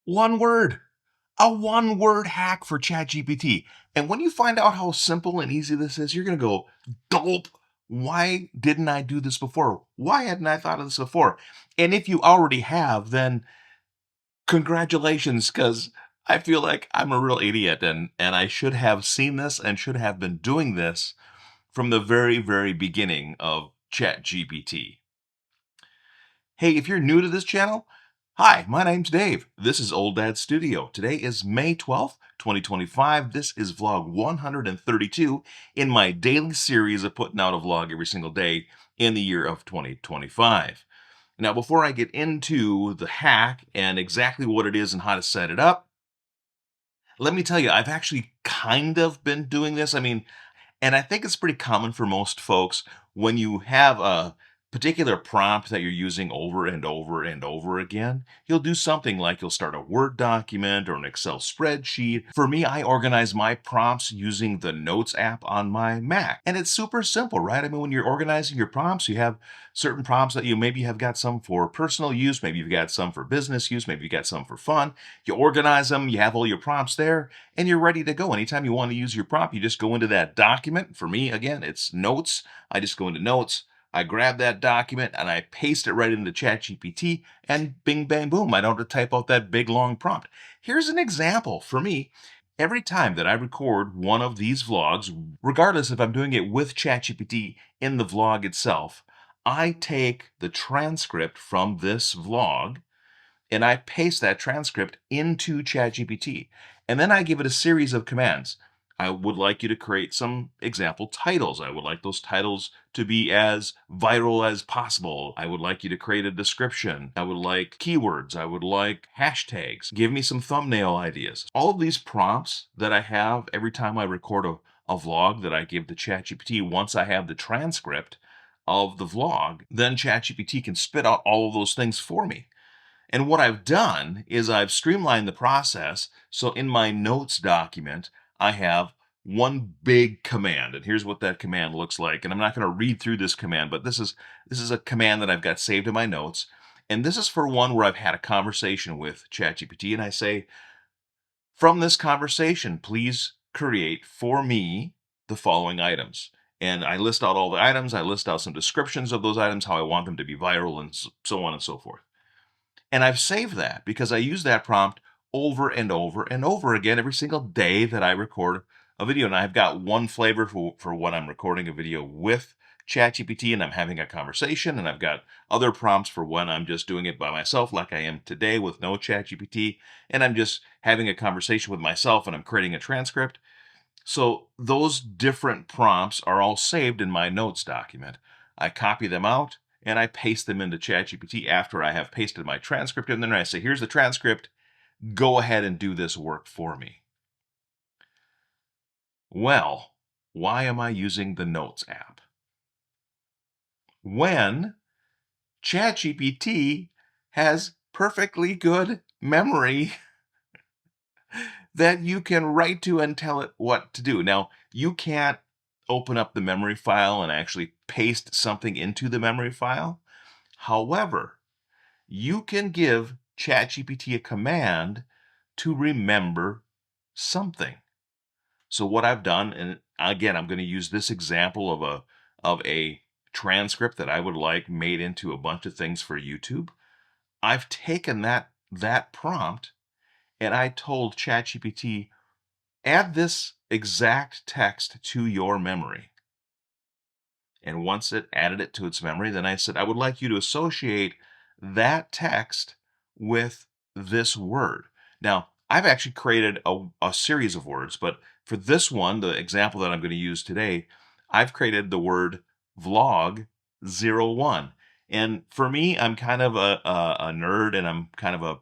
One word. A one-word hack for ChatGPT. And when you find out how simple and easy this is, you're going to go, gulp. Why didn't I do this before? Why hadn't I thought of this before? And if you already have, then congratulations, because I feel like I'm a real idiot and I should have seen this and should have been doing this from the very, very beginning of ChatGPT. Hey, if you're new to this channel, hi, my name's Dave. This is Old Dad Studio. Today is May 12th, 2025. This is vlog 132 in my daily series of putting out a vlog every single day in the year of 2025. Now, before I get into the hack and exactly what it is and how to set it up, let me tell you, I've actually kind of been doing this. And I think it's pretty common for most folks when you have a particular prompt that you're using over and over and over again, you'll do something like you'll start a Word document or an Excel spreadsheet. For me, I organize my prompts using the Notes app on my Mac. And it's super simple, right? When you're organizing your prompts, you have certain prompts that you maybe have got some for personal use, maybe you've got some for business use, maybe you've got some for fun. You organize them, you have all your prompts there, and you're ready to go. Anytime you want to use your prompt, you just go into that document. For me, again, it's Notes. I just go into Notes, I grab that document, and I paste it right into ChatGPT, and bing, bang, boom. I don't have to type out that big, long prompt. Here's an example for me. Every time that I record one of these vlogs, regardless if I'm doing it with ChatGPT in the vlog itself, I take the transcript from this vlog and I paste that transcript into ChatGPT. And then I give it a series of commands. I would like you to create some example titles. I would like those titles to be as viral as possible. I would like you to create a description. I would like keywords. I would like hashtags. Give me some thumbnail ideas. All of these prompts that I have every time I record a vlog that I give to ChatGPT, once I have the transcript of the vlog, then ChatGPT can spit out all of those things for me. And what I've done is I've streamlined the process. So in my notes document, I have one big command. And here's what that command looks like. And I'm not going to read through this command, but this is a command that I've got saved in my notes. And this is for one where I've had a conversation with ChatGPT and I say, from this conversation, please create for me the following items. And I list out all the items. I list out some descriptions of those items, how I want them to be viral, and so on and so forth. And I've saved that because I use that prompt over and over and over again every single day that I record a video. And I've got one flavor for when I'm recording a video with ChatGPT and I'm having a conversation. And I've got other prompts for when I'm just doing it by myself, like I am today with no ChatGPT. And I'm just having a conversation with myself and I'm creating a transcript. So those different prompts are all saved in my notes document. I copy them out and I paste them into ChatGPT after I have pasted my transcript in there. And I say, here's the transcript. Go ahead and do this work for me. Well, why am I using the Notes app? When ChatGPT has perfectly good memory that you can write to and tell it what to do. Now, you can't open up the memory file and actually paste something into the memory file. However, you can give ChatGPT a command to remember something. So what I've done, and again, I'm going to use this example of a transcript that I would like made into a bunch of things for YouTube. I've taken that prompt and I told ChatGPT, add this exact text to your memory. And once it added it to its memory, then I said, I would like you to associate that text with this word. Now, I've actually created a series of words, but for this one, the example that I'm going to use today, I've created the word vlog 01. And for me, I'm kind of a nerd and I'm kind of a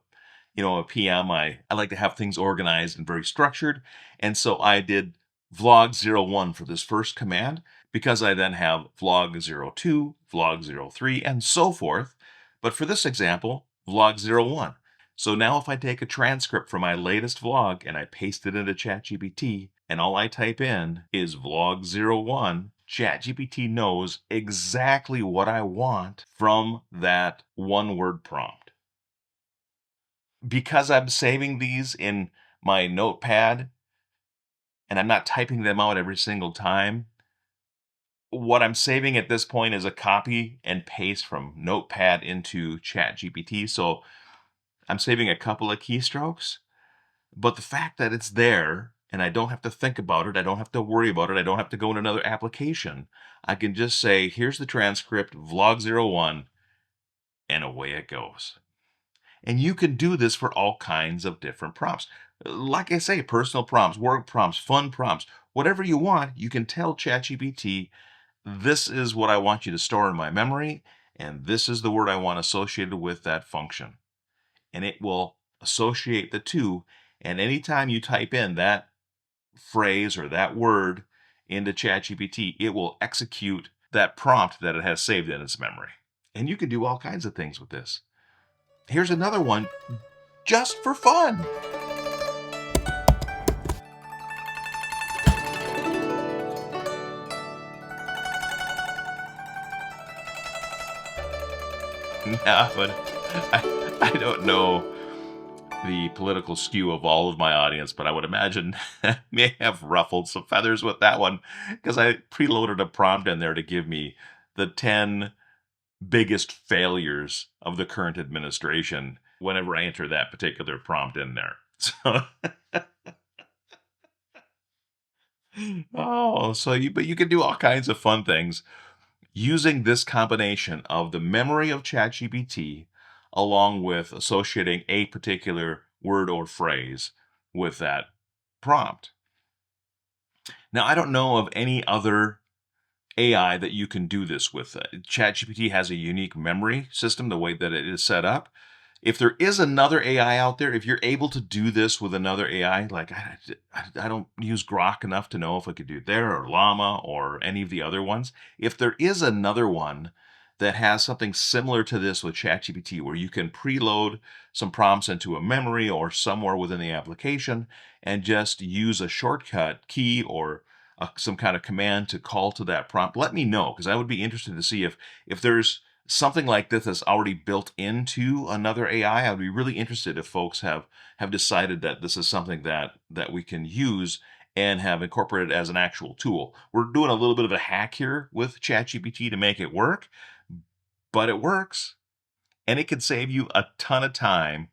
PM. I like to have things organized and very structured. And so I did vlog 01 for this first command because I then have vlog 02, vlog 03, and so forth. But for this example, vlog 01. So now if I take a transcript from my latest vlog and I paste it into ChatGPT and all I type in is vlog 01, ChatGPT knows exactly what I want from that one word prompt. because I'm saving these in my notepad and I'm not typing them out every single time, what I'm saving at this point is a copy and paste from Notepad into ChatGPT. So I'm saving a couple of keystrokes, but the fact that it's there and I don't have to think about it, I don't have to worry about it, I don't have to go in another application. I can just say, here's the transcript, vlog 01, and away it goes. And you can do this for all kinds of different prompts. Like I say, personal prompts, work prompts, fun prompts, whatever you want, you can tell ChatGPT, this is what I want you to store in my memory, and this is the word I want associated with that function. And it will associate the two. And anytime you type in that phrase or that word into ChatGPT, it will execute that prompt that it has saved in its memory. And you can do all kinds of things with this. Here's another one just for fun. Nah, but I don't know the political skew of all of my audience, but I would imagine may have ruffled some feathers with that one because I preloaded a prompt in there to give me the 10 biggest failures of the current administration whenever I enter that particular prompt in there. So, but you can do all kinds of fun things using this combination of the memory of ChatGPT along with associating a particular word or phrase with that prompt. Now, I don't know of any other AI that you can do this with. ChatGPT has a unique memory system, the way that it is set up. If there is another AI out there, if you're able to do this with another AI, like I don't use Grok enough to know if I could do it there or Llama or any of the other ones. If there is another one that has something similar to this with ChatGPT, where you can preload some prompts into a memory or somewhere within the application and just use a shortcut key or some kind of command to call to that prompt, let me know because I would be interested to see if there's something like this that's already built into another AI. I'd be really interested if folks have decided that this is something that we can use and have incorporated as an actual tool. We're doing a little bit of a hack here with ChatGPT to make it work, but it works and it can save you a ton of time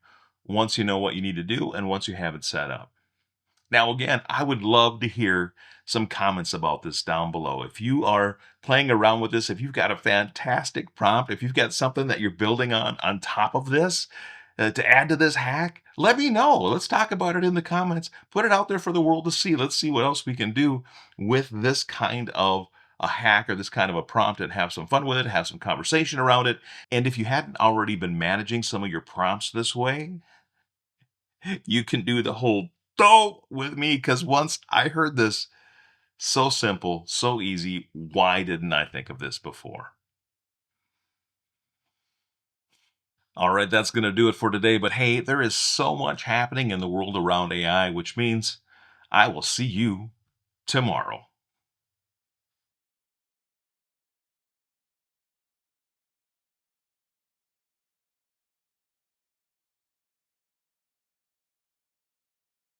once you know what you need to do and once you have it set up. Now, again, I would love to hear some comments about this down below. If you are playing around with this, if you've got a fantastic prompt, if you've got something that you're building on top of this to add to this hack, let me know. Let's talk about it in the comments. Put it out there for the world to see. Let's see what else we can do with this kind of a hack or this kind of a prompt and have some fun with it, have some conversation around it. And if you hadn't already been managing some of your prompts this way, you can do the whole don't with me because once I heard this, so simple, so easy. Why didn't I think of this before? All right, that's going to do it for today. But hey, there is so much happening in the world around AI, which means I will see you tomorrow.